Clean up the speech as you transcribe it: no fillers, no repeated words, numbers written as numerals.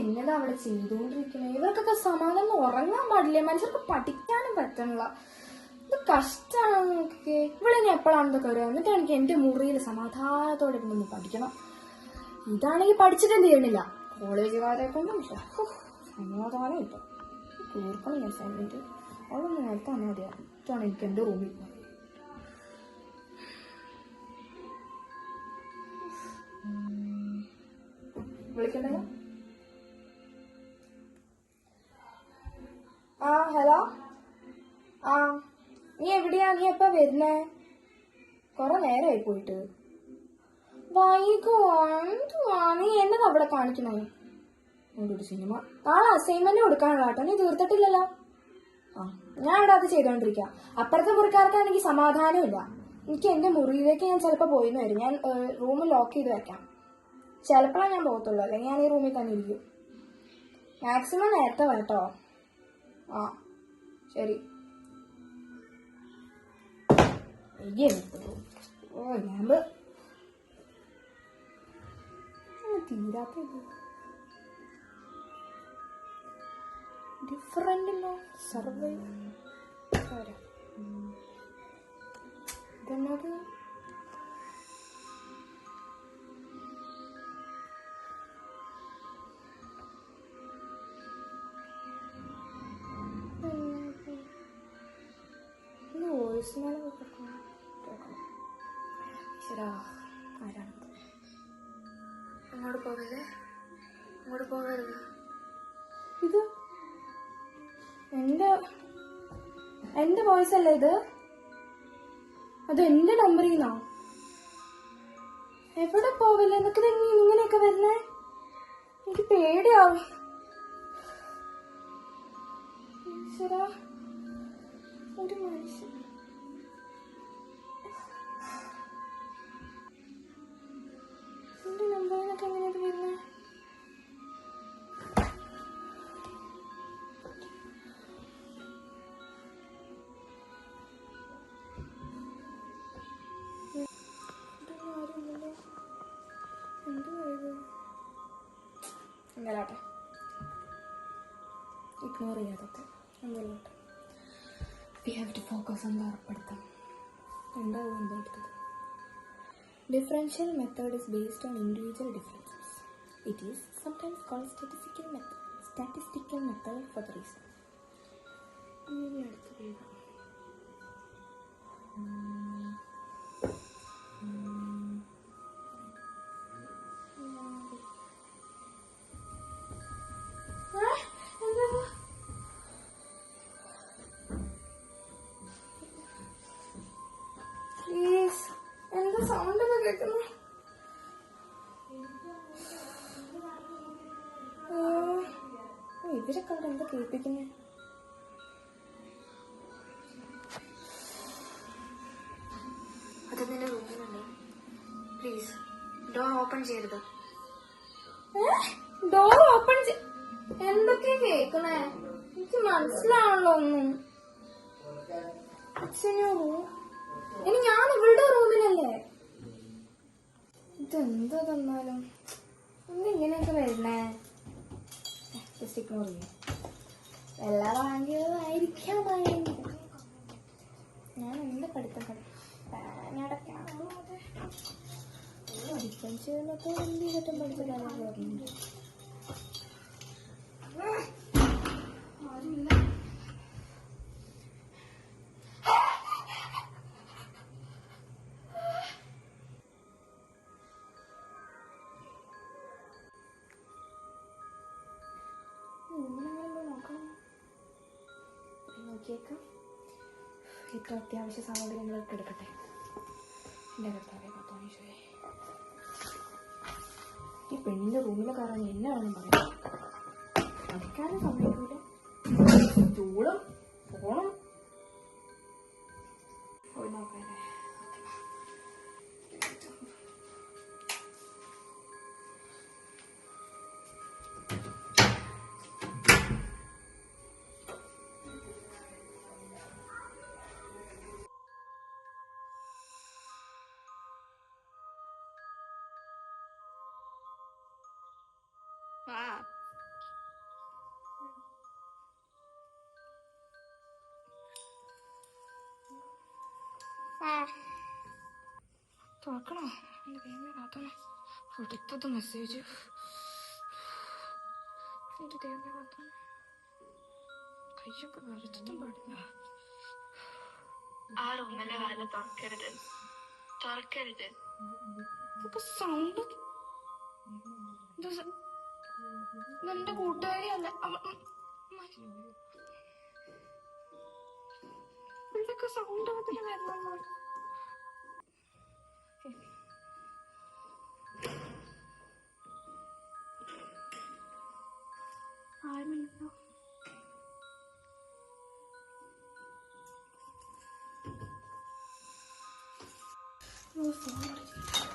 എന്നതാ അവിടെ ചെയ്തുകൊണ്ടിരിക്കണേ? ഇവർക്കൊക്കെ സമാധാനം ഉറങ്ങാൻ പാടില്ലേ? മനുഷ്യർക്ക് പഠിക്കാനും പറ്റണില്ല. ഇത് കഷ്ടമാണ്. നോക്കിക്കേ, ഇവിടെ ഇനി എപ്പോഴാണെന്ന് കയറുക? എന്നിട്ട് എനിക്ക് എന്റെ മുറിയിൽ സമാധാനത്തോടെ ഇരുന്ന് പഠിക്കണം. ഇതാണെങ്കിൽ പഠിച്ചിട്ട് എന്ത് ചെയ്യണില്ല, കോളേജുകാരെ കൊണ്ടും സമാധാനം ഇല്ല. തീർക്കണം ഞാൻ അസൈൻമെന്റ്. അവളൊന്ന് നേരത്തെ വന്നാൽ മതിയാണ്. ഇതാണ് എനിക്ക് എന്റെ റൂമിൽ വിളിക്കണ്ടല്ലോ. ആ ഹലോ. ആ നീ എവിടെയാ? നീ എപ്പാ വരുന്നേ? കൊറേ നേരമായി പോയിട്ട്. വൈകുവാ? എന്തുവാ നീ എന്നതാ അവിടെ കാണിക്കണേ? ഒരു സിനിമ നാളെ അസൈൻമെന്റ് കൊടുക്കാനുള്ള കേട്ടോ. നീ തീർത്തിട്ടില്ലല്ലോ. ആ ഞാൻ ഇവിടെ അത് ചെയ്തോണ്ടിരിക്കാം. അപ്പുറത്തെ മുറിക്കാർക്കാണെങ്കിൽ സമാധാനം ഇല്ല. എനിക്ക് എന്റെ മുറിയിലേക്ക് ഞാൻ ചിലപ്പോ പോയിന്ന് വരും. ഞാൻ റൂം ലോക്ക് ചെയ്ത് വെക്കാം. ചിലപ്പോഴാണ് ഞാൻ പോകത്തുള്ളൂ, അല്ലെങ്കിൽ ഞാൻ ഈ റൂമിൽ തന്നെ ഇരിക്കും. മാക്സിമം നേരത്തെ വരട്ടോ. ആ ശരി. ഓ ഞാൻ തീരാത്ത ഡിഫറെന്റല്ലോ. സർവേ ഇതെന്നത്? അങ്ങോട്ട് പോകരുത്, അങ്ങോട്ട് പോകരുത്. ഇത് എന്റെ വോയിസ് അല്ലേ ഇത്? അത് എന്റെ നമ്പറിൽ നിന്നോ? എവിടെ പോവില്ല എന്നൊക്കെ ഇങ്ങനെയൊക്കെ വരുന്നേ? എനിക്ക് പേടിയാവും. ഒരു മനുഷ്യൻ എന്റെ നമ്പറിൽ നിന്നൊക്കെ എങ്ങനെയത് വരുന്നേ? ഇങ്ങനാട്ടെ, ഇഗ്നോർ ചെയ്യാതൊക്കെ എന്തെല്ലോട്ടെ. We have to focus on ഉറപ്പെടുത്താം. എന്താവും എന്തെടുത്തത്? Differential method is based on individual differences. It is sometimes called statistical method. Statistical method for the reason. Please, എന്താ സൗണ്ട് ഒക്കെ കേൾക്കുന്നു? ഇവരൊക്കെ അവിടെ എന്താ കേൾപ്പിക്കുന്നേ? അത് നിന്റെ റൂമിലുണ്ട്. പ്ലീസ് ഡോർ ഓപ്പൺ ചെയ്യരുത്. ഡോർ ഓപ്പൺ എന്തൊക്കെയാ കേൾക്കണേ? എനിക്ക് മനസ്സിലാവണല്ലോ ഒന്നും. അച്ഛനോ? ഇനി ഞാൻ ഇവളുടെ റൂമിലല്ലേ? ഇതെന്താ തന്നാലും ഇങ്ങനെയൊക്കെ വരുന്നേ? ജസ്റ്റ് ഇഗ്നോർ ചെയ്യും. എല്ലാം വാങ്ങിയതായിരിക്കാം. ഞാൻ എന്റെ പഠിത്തം പാനടക്കാണോ? പഠിക്കാൻ ചെയ്യുന്നപ്പോ എന്ത് ചെയ്തിട്ടും പഠിച്ചിട്ടാണ് പറഞ്ഞത്. ആരുമില്ല. നോക്കിയേക്കാം. ഇത്ര അത്യാവശ്യ സാമഗ്രികളൊക്കെ എടുക്കട്ടെ. എന്റെ കർത്താവേ കത്തോണീശ്വരേ, ഈ പെണ്ണിന്റെ റൂമിൽ കയറാൻ എന്നാണെന്ന് പറയാം. പഠിക്കാനും സമ്മതിക്കൂല. സ്റ്റൂളും ഫോണും പോയി നോക്കാനേ. തുറക്കണോ? എന്റെ ദൈവമേ കാത്തോണേ. അടുത്തത് മെസ്സേജ്. എന്റെ ദൈവമേ കാത്തോണേ. കയ്യൊക്കെ വരച്ചിട്ടും പാടില്ല. ആ റൂമിലെ വാതിൽ തുറക്കരുത്, തുറക്കരുത്. ഇതൊക്കെ സൗണ്ട്. ഇതെന്റെ കൂട്ടുകാരിയല്ല. ഇതൊക്കെ സൗണ്ട് അതിന് വരണോ? ആരുമില്ലോ. ഫോൺ